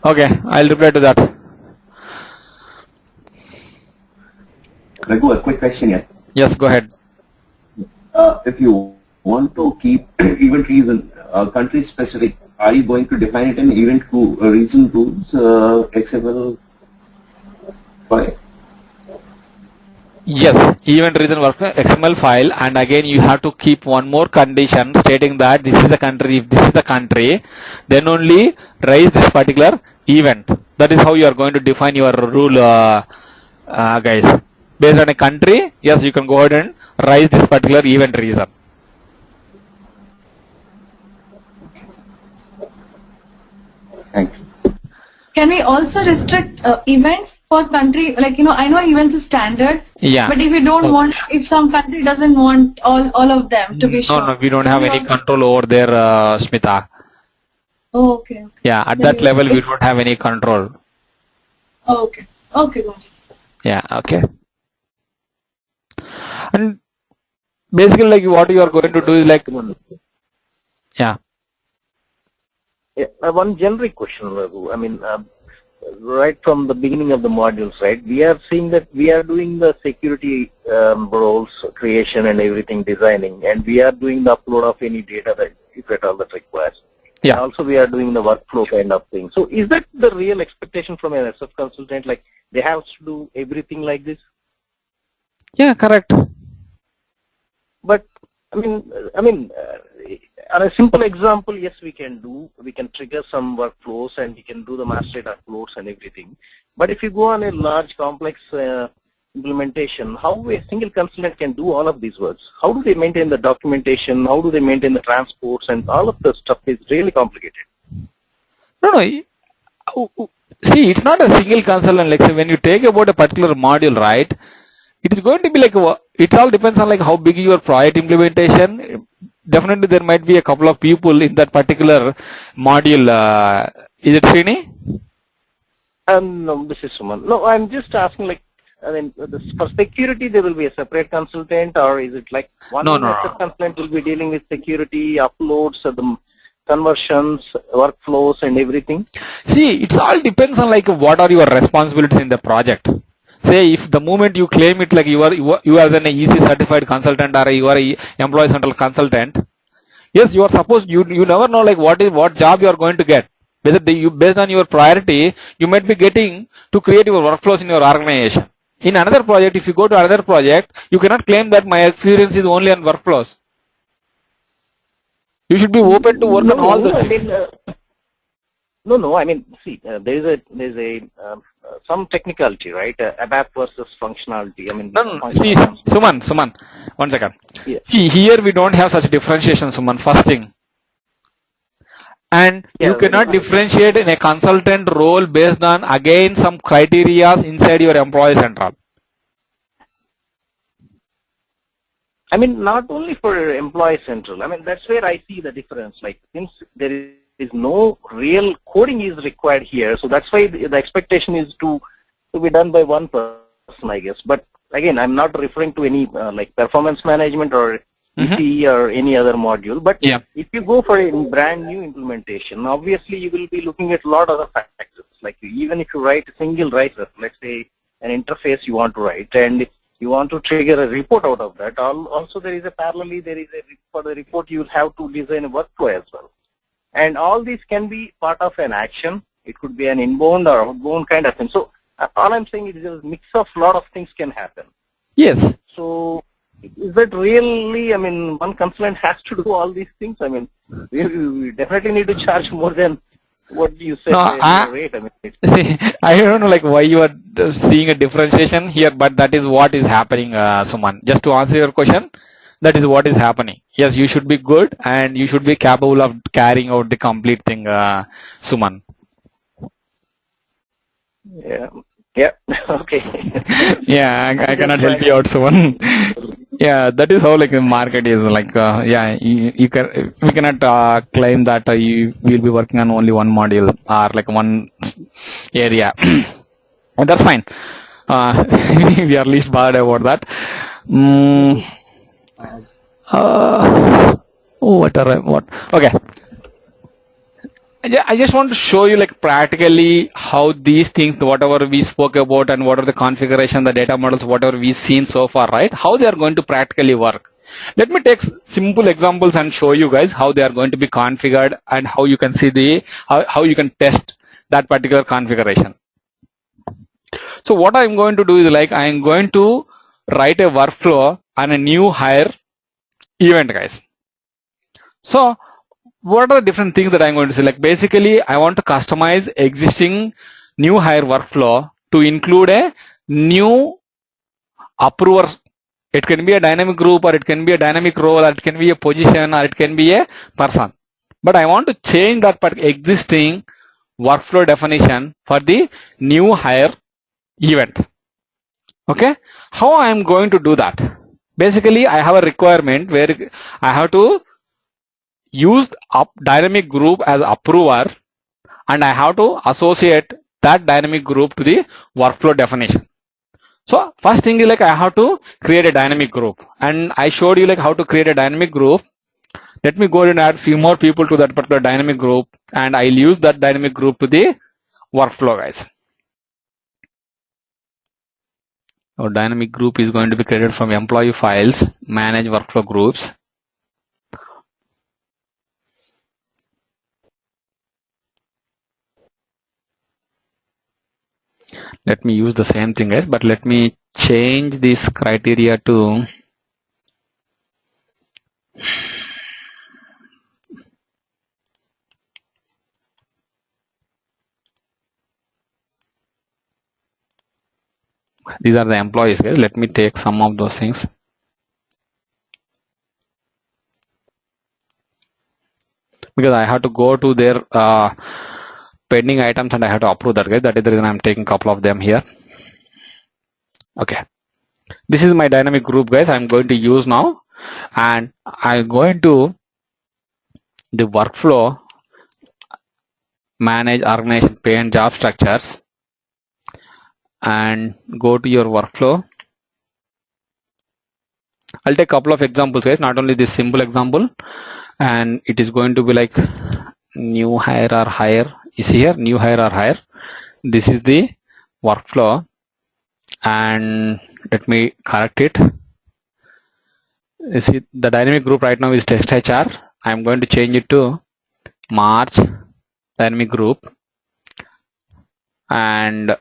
Okay, I'll reply to that. Raghu, a quick question here. Yes, go ahead. If you want to keep event reason country specific, are you going to define it in event reason rules XML file? Yes, event reason work XML file, and again you have to keep one more condition stating that this is the country. If this is the country, then only raise this particular event. That is how you are going to define your rule, guys. Based on a country, yes, you can go ahead and raise this particular event reason. Thanks. Can we also restrict events for country? Like, I know events is standard. Yeah. But if you don't want, if some country doesn't want all of them to be shown. No, we don't have any control over there, Smita. Oh, okay. Yeah, at that level we don't have any control. Oh, okay. Okay, got it. Yeah, okay. And basically, like, what you are going to do is like, yeah. Yeah, one generic question, Raghu. I mean, right from the beginning of the modules, right, we are seeing that we are doing the security roles creation and everything designing, and we are doing the upload of any data that, if at all, that requires. Yeah. And also, we are doing the workflow kind of thing. So, is that the real expectation from an SF consultant? Like, they have to do everything like this? Yeah, correct. But I mean, on a simple example, yes, we can trigger some workflows and we can do the master data uploads and everything. But if you go on a large complex implementation, how a single consultant can do all of these works? How do they maintain the documentation? How do they maintain the transports? And all of the stuff is really complicated. No. See, it's not a single consultant. Like, say, when you take about a particular module, right? It is going to be like, it all depends on like how big your project implementation. Definitely there might be a couple of people in that particular module. Is it Srini? No, this is Suman. No, I'm just asking, like, I mean, for security there will be a separate consultant, or is it like one consultant will be dealing with security, uploads, the conversions, workflows and everything? See, it all depends on like what are your responsibilities in the project. Say, if the moment you claim it like you are then a EC certified consultant or you are a employee central consultant, yes, you are supposed, you never know like what job you are going to get. Whether based on your priority, you might be getting to create your workflows in your organization. In another project, if you go to another project, you cannot claim that my experience is only on workflows. You should be open to work on all those things. No. I mean, see, there's some technicality, right? ABAP versus functionality. I mean, see, Suman, 1 second. Yeah. See, here we don't have such differentiation, Suman. First thing, and you cannot differentiate in a consultant role based on again some criteria inside your employee central. I mean, not only for employee central. I mean, that's where I see the difference. Like, since there is no real coding is required here, so that's why the expectation is to be done by one person, I guess. But again, I'm not referring to any like performance management or EC or any other module. But if you go for a brand new implementation, obviously you will be looking at a lot of other factors. Like, even if you write a single writer, let's say an interface you want to write, and you want to trigger a report out of that. Also, there is a for the report you will have to design a workflow as well. And all these can be part of an action. It could be an inbound or outbound kind of thing. So all I'm saying is a mix of a lot of things can happen. Yes. So is that really, I mean, one consultant has to do all these things? I mean, we definitely need to charge more than what you said. Rate. I mean, see, I don't know like why you are seeing a differentiation here, but that is what is happening, Suman. Just to answer your question, that is what is happening. Yes, you should be good and you should be capable of carrying out the complete thing, Suman. Yeah. Okay. Yeah, I cannot help you out, Suman. Yeah, that is how like the market is like. We cannot claim that you will be working on only one module or like one area. And that's fine. We are least bothered about that. What? Okay. I just want to show you like practically how these things, whatever we spoke about and what are the configuration, the data models, whatever we've seen so far, right? How they are going to practically work. Let me take simple examples and show you guys how they are going to be configured and how you can see how you can test that particular configuration. So what I'm going to do is like I'm going to write a workflow on a new hire event, guys. So what are the different things that I'm going to say? Like basically, I want to customize existing new hire workflow to include a new approver. It can be a dynamic group, or it can be a dynamic role, or it can be a position, or it can be a person. But I want to change that existing workflow definition for the new hire event. Okay, how I am going to do that? Basically, I have a requirement where I have to use dynamic group as approver, and I have to associate that dynamic group to the workflow definition. So first thing is like I have to create a dynamic group, and I showed you like how to create a dynamic group. Let me go and add few more people to that particular dynamic group, and I'll use that dynamic group to the workflow, guys. Our dynamic group is going to be created from employee files, manage workflow groups. Let me use the same thing, guys, but let me change this criteria to these are the employees, guys. Let me take some of those things. Because I have to go to their pending items and I have to approve that, guys. That is the reason I'm taking a couple of them here. Okay. This is my dynamic group, guys. I'm going to use now, and I'm going to the workflow, manage organization, pay and job structures, and go to your workflow. I'll take a couple of examples, guys, not only this simple example, and it is going to be like new hire or hire is here, new hire or hire. This is the workflow, and let me correct it. You see the dynamic group right now is test HR. I'm going to change it to March dynamic group, and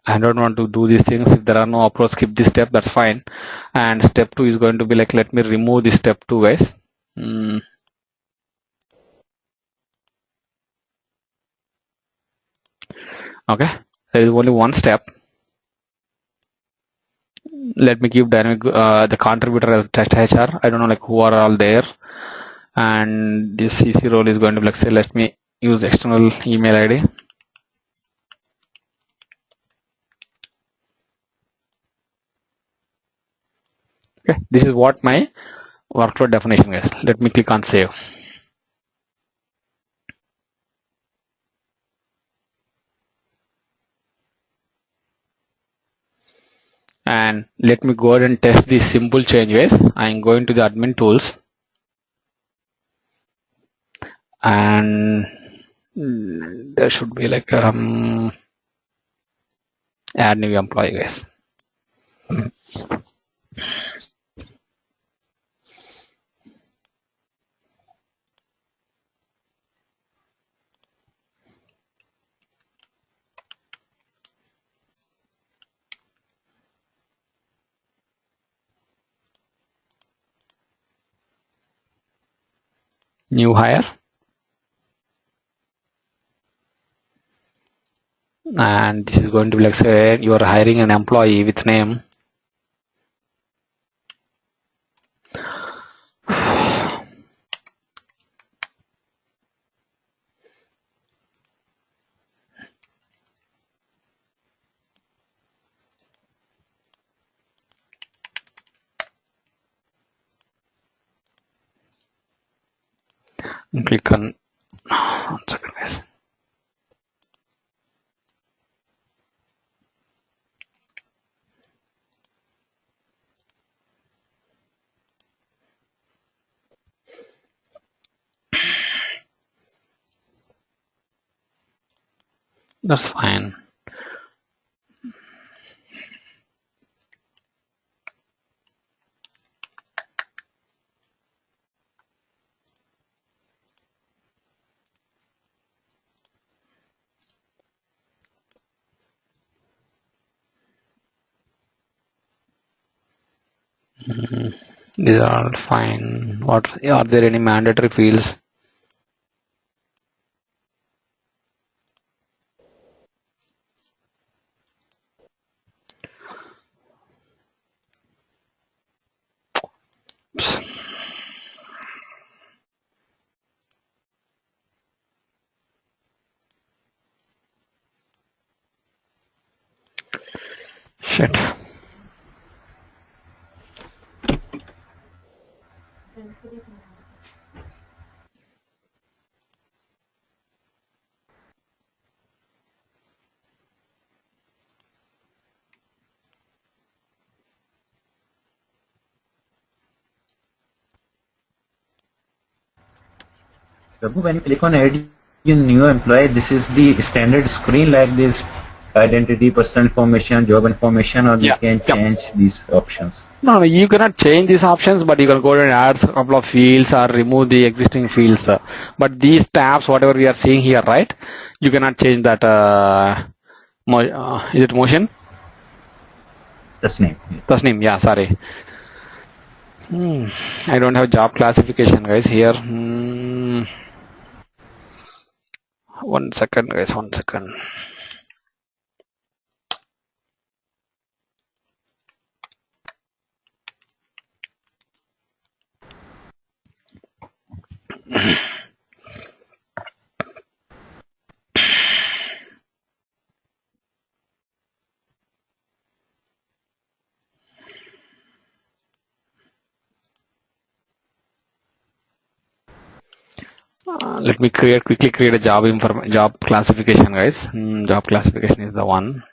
I don't want to do these things. If there are no approach, skip this step, that's fine. And step 2 is going to be like, let me remove this step 2, guys. Okay, there is only one step. Let me give dynamic the contributor as test HR. I don't know like who are all there, and this CC role is going to be like, say, let me use external email ID. Okay, this is what my workflow definition is. Let me click on save. And let me go ahead and test these simple changes. I'm going to the admin tools, and there should be like add new employee, guys. New hire, and this is going to be like, say, you are hiring an employee with name. And click on 1 second, guys. That's fine. These are all fine. What are there any mandatory fields? Oops. Shit. Prabhu, when you click on add in new employee, this is the standard screen like this: identity, personal information, job information, or you Yeah. can change these options. No, you cannot change these options, but you can go and add a couple of fields or remove the existing fields. But these tabs, whatever we are seeing here, right? You cannot change that. Is it motion? That's name. Tasneem, yeah, sorry. I don't have job classification, guys, here. 1 second, guys, 1 second. Let me quickly create a job classification, guys. Job classification is the one.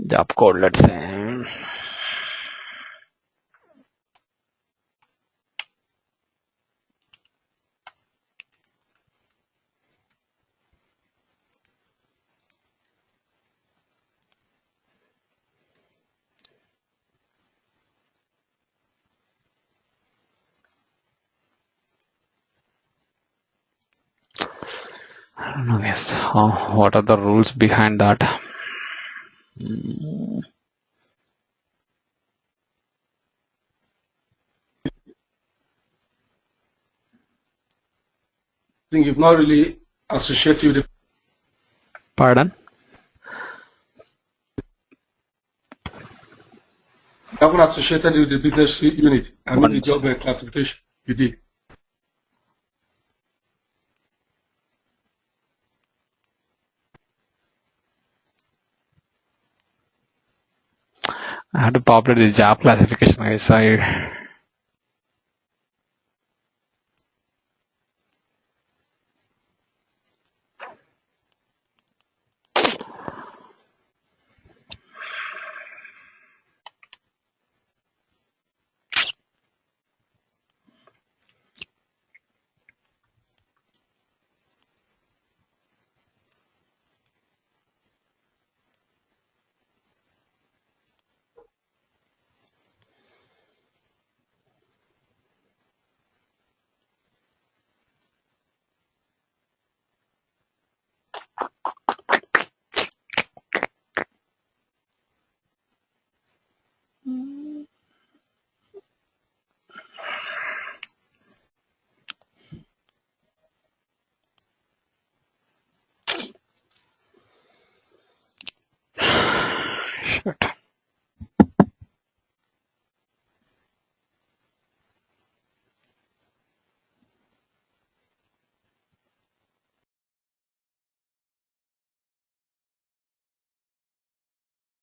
Job code, let's say. I don't know, guys. What are the rules behind that? Think you've not really associated with Pardon? you haven't associated with the business unit and with the job classification you did. I had to populate the job classification, guys.